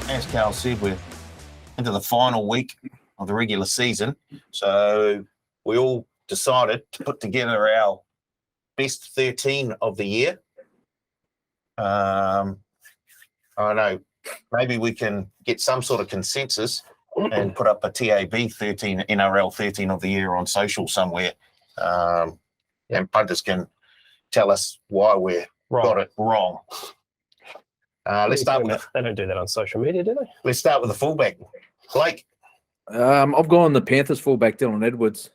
as Carl said, we're into the final week of the regular season. So we all decided to put together our best 13 of the year. I don't know, maybe we can get some sort of consensus and put up a TAB 13, NRL 13 of the year on social somewhere. And punters can tell us why we got it wrong. Let's start with. They don't do that on social media, do they? Let's start with the fullback, Blake. I've gone the Panthers fullback, Dylan Edwards.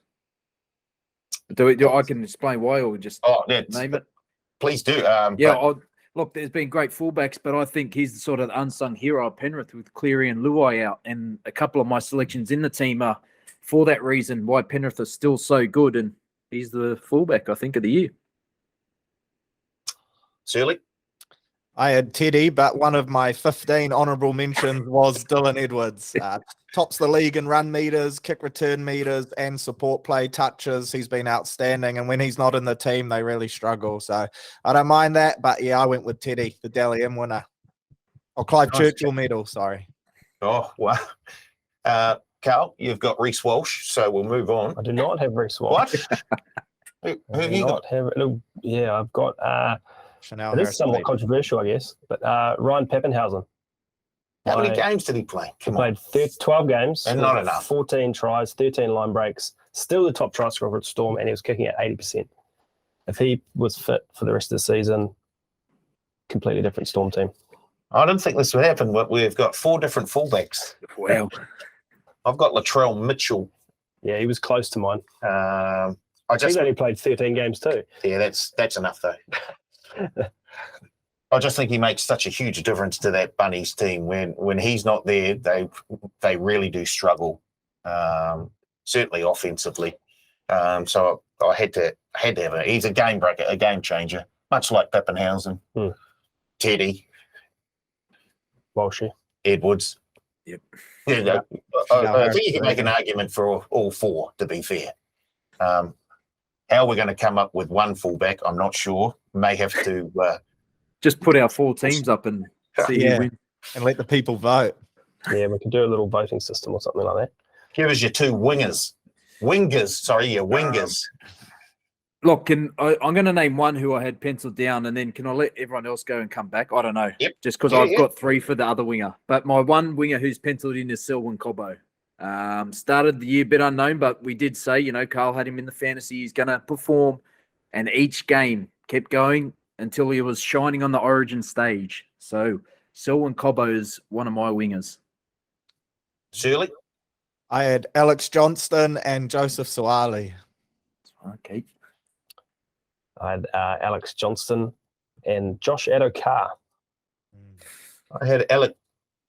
I can explain why, or just name it. Please do. Look, there's been great fullbacks, but I think he's the sort of unsung hero of Penrith with Cleary and Luai out, and a couple of my selections in the team are for that reason why Penrith are still so good, and he's the fullback, I think, of the year. Shirley? I had Teddy, but one of my 15 honourable mentions was Dylan Edwards. Tops the league in run meters, kick return meters, and support play touches. He's been outstanding, and when he's not in the team, they really struggle. So I don't mind that, but yeah, I went with Teddy, the Dally M winner. Or Clive Churchill medal, sorry. Oh, wow. Carl, you've got Reece Walsh, so we'll move on. I do not have Reece Walsh. What? Who have you got? I've got... Chanel it is somewhat controversial, I guess, but Ryan Peppinhausen. How many games did he play? He played 12 games. And not enough. 14 tries, 13 line breaks, still the top try scorer at Storm, and he was kicking at 80%. If he was fit for the rest of the season, completely different Storm team. I didn't think this would happen, but we've got 4 different fullbacks. Wow. I've got Latrell Mitchell. Yeah, he was close to mine. He's only played 13 games too. Yeah, that's enough though. I just think he makes such a huge difference to that Bunnies team. When he's not there, they really do struggle, certainly offensively. So I had to have him. He's a game breaker, a game changer, much like Peppinhausen, Teddy, Walshy, Edwards. Yep. Yeah, I think you can make an argument for all 4, to be fair. How we're going to come up with one fullback, I'm not sure. May have to just put our 4 teams up and see who wins. And let the people vote. Yeah, we could do a little voting system or something like that. Give us your 2 wingers. Your wingers. Look, I'm going to name one who I had penciled down, and then can I let everyone else go and come back? I don't know. Yep. Just because I've got 3 for the other winger. But my one winger who's penciled in is Selwyn Cobbo. Started the year a bit unknown, but we did say, Carl had him in the fantasy. He's going to perform, and each game kept going until he was shining on the Origin stage. So Selwyn Cobbo is one of my wingers. Shirley? I had Alex Johnston and Joseph Suaalii. Okay. I had Alex Johnston and Josh Addo-Carr. I had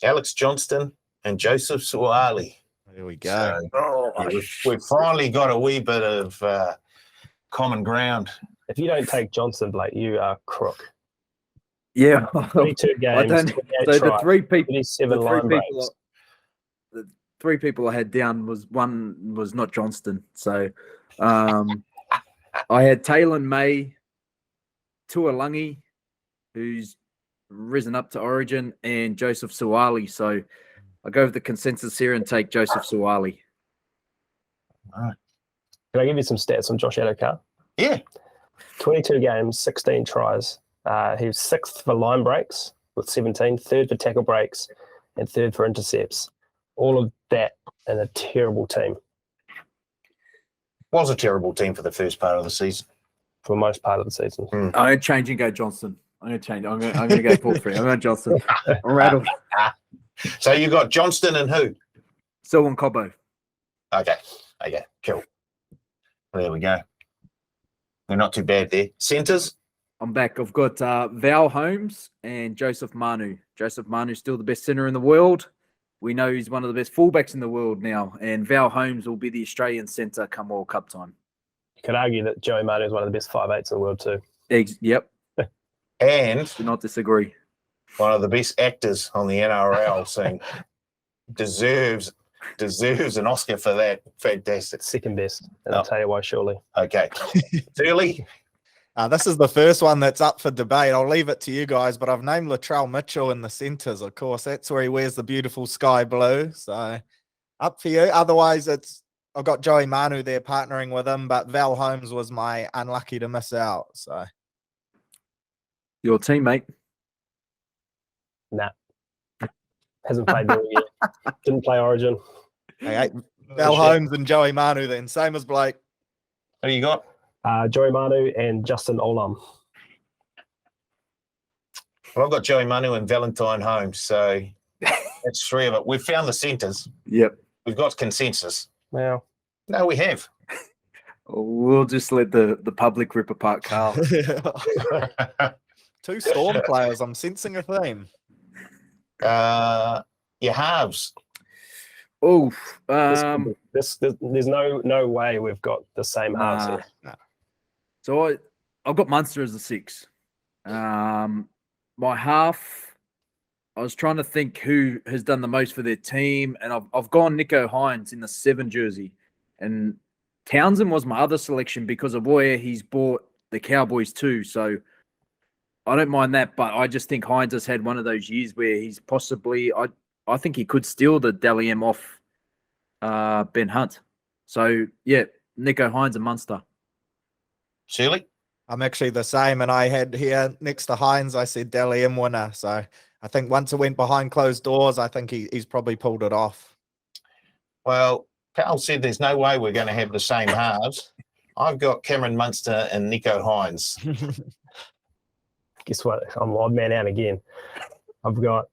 Alex Johnston and Joseph Suaalii. There we go. So, we've finally got a wee bit of common ground. If you don't take Johnson, Blake, you are crook. Yeah. 22 games, so the 3 people, 27 line breaks. The 3 people I had down was not Johnston. So I had Taylor May, Tuolangi, who's risen up to Origin, and Joseph Suaalii. So I'll go with the consensus here and take Joseph Suaalii. All right. Can I give you some stats on Josh Addo-Carr? Yeah. 22 games, 16 tries. He was 6th for line breaks with 17, 3rd for tackle breaks, and 3rd for intercepts. All of that in a terrible team. Was a terrible team for the first part of the season. For most part of the season. I'm going to change and go Johnston. I'm going to change. I'm going to go 4-3. I'm going Johnston. I'm rattled. So you got Johnston and who? Selwyn Cobbo. Okay, cool. There we go. We're not too bad there. Centres? I'm back. I've got Val Holmes and Joseph Manu. Joseph Manu's still the best centre in the world. We know he's one of the best fullbacks in the world now, and Val Holmes will be the Australian centre come World Cup time. You could argue that Joey Manu is one of the best 5'8" in the world too. Yep. And do not disagree. One of the best actors on the NRL, saying deserves an Oscar for that. Fantastic. Second best. And I'll tell you why shortly. Okay. Shirley? This is the first one that's up for debate. I'll leave it to you guys, but I've named Latrell Mitchell in the centres, of course. That's where he wears the beautiful sky blue. So up for you. Otherwise, I've got Joey Manu there partnering with him, but Val Holmes was my unlucky to miss out. So Your teammate. Nah. Hasn't played there all year. Didn't play Origin. okay, Val Holmes and Joey Manu then. Same as Blake. Who you got? Joey Manu and Justin Olam. Well, I've got Joey Manu and Valentine Holmes, so that's three of it. We've found the centres. Yep. We've got consensus. Well, No, we have. We'll just let the public rip apart Carl. Two Storm players. I'm sensing a theme. Your halves. Oh, there's no way we've got the same halves here. Nah. So I've got Munster as a 6. My half, I was trying to think who has done the most for their team, and I've gone Nico Hines in the 7 jersey, and Townsend was my other selection because of where he's bought the Cowboys too. So I don't mind that, but I just think Hines has had one of those years where he's possibly, I think he could steal the Dally M off Ben Hunt. So yeah, Nico Hines and Munster. Shirley? I'm actually the same, and I had here next to Hines, I said Dally M winner. So I think once it went behind closed doors, I think he's probably pulled it off. Well, Carl said there's no way we're going to have the same halves. I've got Cameron Munster and Nico Hines. Guess what? I'm odd man out again. I've got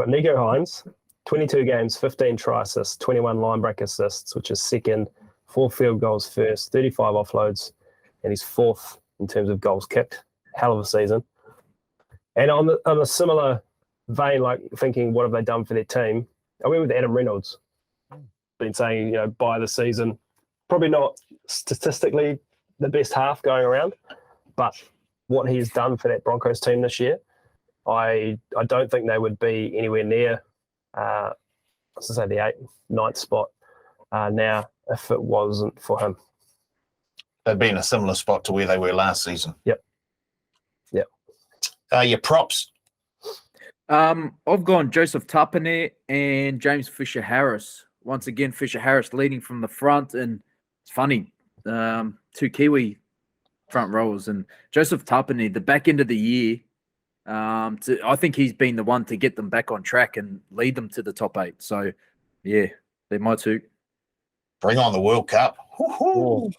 Nico Hines, 22 games, 15 try assists, 21 line break assists, which is second, 4 field goals first, 35 offloads, and he's 4th in terms of goals kicked. Hell of a season. And on a similar vein, like thinking, what have they done for their team? I went with Adam Reynolds. Been saying, by the season, probably not statistically the best half going around, but what he's done for that Broncos team this year, I don't think they would be anywhere near, the 8th, 9th spot now if it wasn't for him. They've been a similar spot to where they were last season. Yep. Your props. I've gone Joseph Tapine and James Fisher-Harris. Once again, Fisher-Harris leading from the front, and it's funny, 2 Kiwi front rowers, and Joseph Tapine, the back end of the year, I think he's been the one to get them back on track and lead them to the top 8. So, yeah, they're my 2. Bring on the World Cup. Ooh.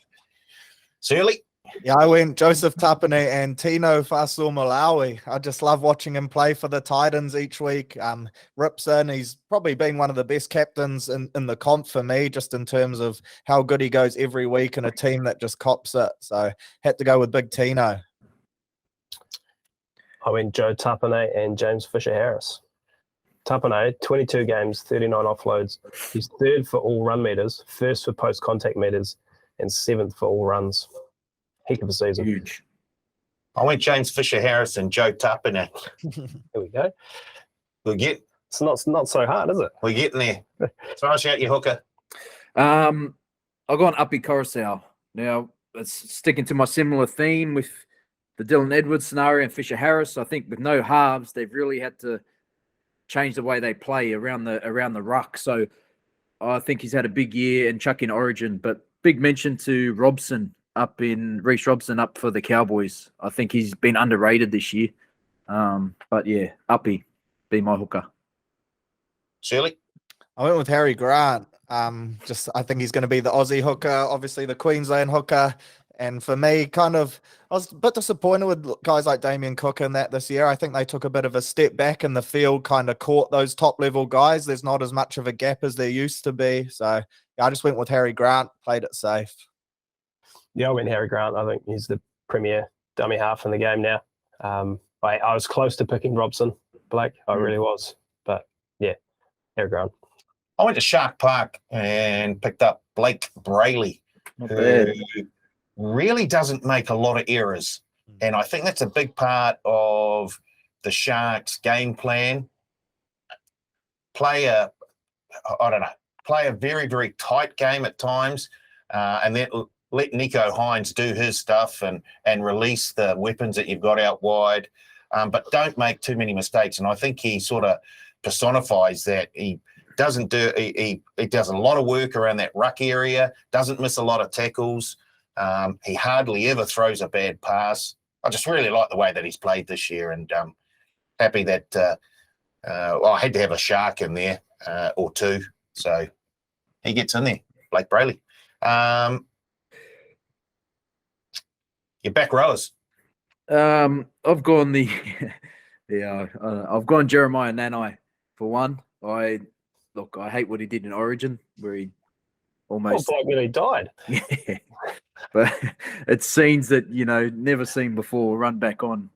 Shirley? Yeah, I went Joseph Tapine and Tino Fa'asuamaleaui. I just love watching him play for the Titans each week. Rips in. He's probably been one of the best captains in the comp for me, just in terms of how good he goes every week in a team that just cops it. So had to go with Big Tino. I went Joe Tapine and James Fisher-Harris. Tapine, 22 games, 39 offloads. He's 3rd for all run meters, 1st for post-contact meters, and 7th for all runs. Heck of a season. Huge. I went James Fisher-Harris and Joe Tapine. Here we go. It's not so hard, is it? We're getting there. Throw us out your hooker. I've gone Uppy Coruscant. Now, it's sticking to my similar theme with the Dylan Edwards scenario and Fisher-Harris. I think with no halves, they've really had to change the way they play around the ruck. So I think he's had a big year and chuck in Origin. But big mention to Reece Robson up for the Cowboys. I think he's been underrated this year. But yeah, Uppy, be my hooker. Shirley? I went with Harry Grant. I think he's going to be the Aussie hooker, obviously the Queensland hooker. And for me, I was a bit disappointed with guys like Damien Cook in that this year. I think they took a bit of a step back in the field, kind of caught those top level guys. There's not as much of a gap as there used to be. So yeah, I just went with Harry Grant, played it safe. Yeah, I went Harry Grant. I think he's the premier dummy half in the game now. I was close to picking Robson, Blake. I really was. But yeah, Harry Grant. I went to Shark Park and picked up Blake Brayley, who really doesn't make a lot of errors. And I think that's a big part of the Sharks' game plan. Play a very, very tight game at times, and then let Nico Hines do his stuff and release the weapons that you've got out wide, but don't make too many mistakes. And I think he sort of personifies that. He doesn't do he does a lot of work around that ruck area, doesn't miss a lot of tackles. He hardly ever throws a bad pass. I just really like the way that he's played this year, and happy that I had to have a shark in there or two, so he gets in there. Blake Brayley. Your back rowers. I've gone I've gone Jeremiah Nanai for one. I hate what he did in Origin, where he almost like when he died. Yeah, but it's scenes that never seen before. Run back on,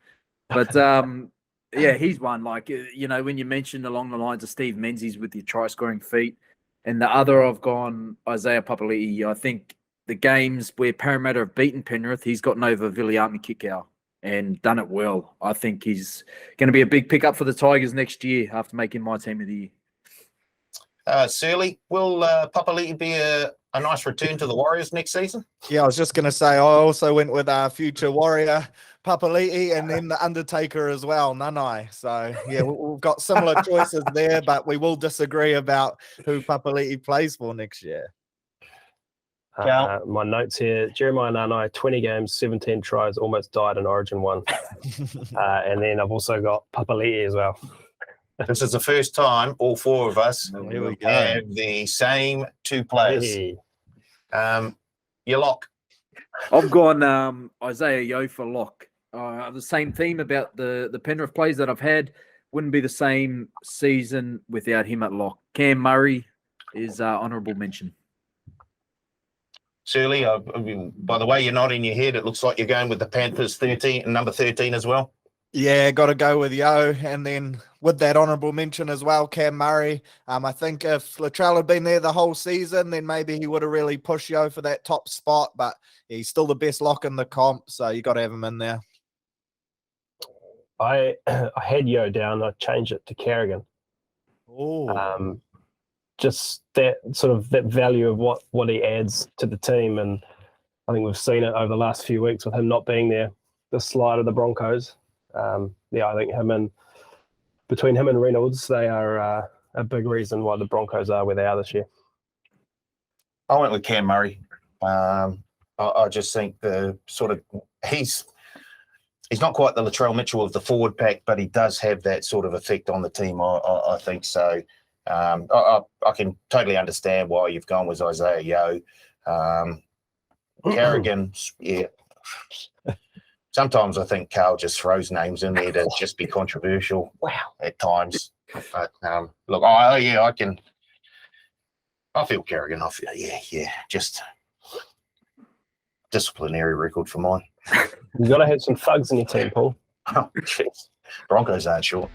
but yeah, he's one. Like when you mentioned along the lines of Steve Menzies with your try scoring feet, and the other I've gone Isaiah Papali'i. I think the games where Parramatta have beaten Penrith, he's gotten over Viliami Kikau and done it well. I think he's going to be a big pickup for the Tigers next year after making my team of the year. Surly, will Papali'i be a nice return to the Warriors next season? Yeah, I was just going to say, I also went with our future Warrior, Papali'i, and then the Undertaker as well, Nanai. So, yeah, we've got similar choices there, but we will disagree about who Papali'i plays for next year. My notes here, Jeremiah Nanai, 20 games, 17 tries, almost died in Origin 1. And then I've also got Papali'i as well. This is the first time all four of us Here we go. have the same two players. Hey. Your lock. I've gone Isaiah Yeo for lock. The same theme about the Penrith plays that I've had. Wouldn't be the same season without him at lock. Cam Murray is honourable mention. Surly, by the way you're nodding your head, it looks like you're going with the Panthers 13 and number 13 as well. Yeah, got to go with Yo. And then with that honourable mention as well, Cam Murray. I think if Latrell had been there the whole season, then maybe he would have really pushed Yo for that top spot. But he's still the best lock in the comp, so you got to have him in there. I had Yo down. I changed it to Carrigan. Oh, Just that sort of that value of what he adds to the team, and I think we've seen it over the last few weeks with him not being there. The slide of the Broncos. I think between him and Reynolds, they are a big reason why the Broncos are where they are this year. I went with Cam Murray. I just think the sort of he's not quite the Latrell Mitchell of the forward pack, but he does have that sort of effect on the team. I think so. I can totally understand why you've gone with Isaiah Yeo. Kerrigan, yeah. Sometimes I think Carl just throws names in there to just be controversial. Wow. At times. But look, I feel Kerrigan. I feel, just disciplinary record for mine. You've got to have some thugs in your team, Paul. Oh, jeez. Broncos aren't sure.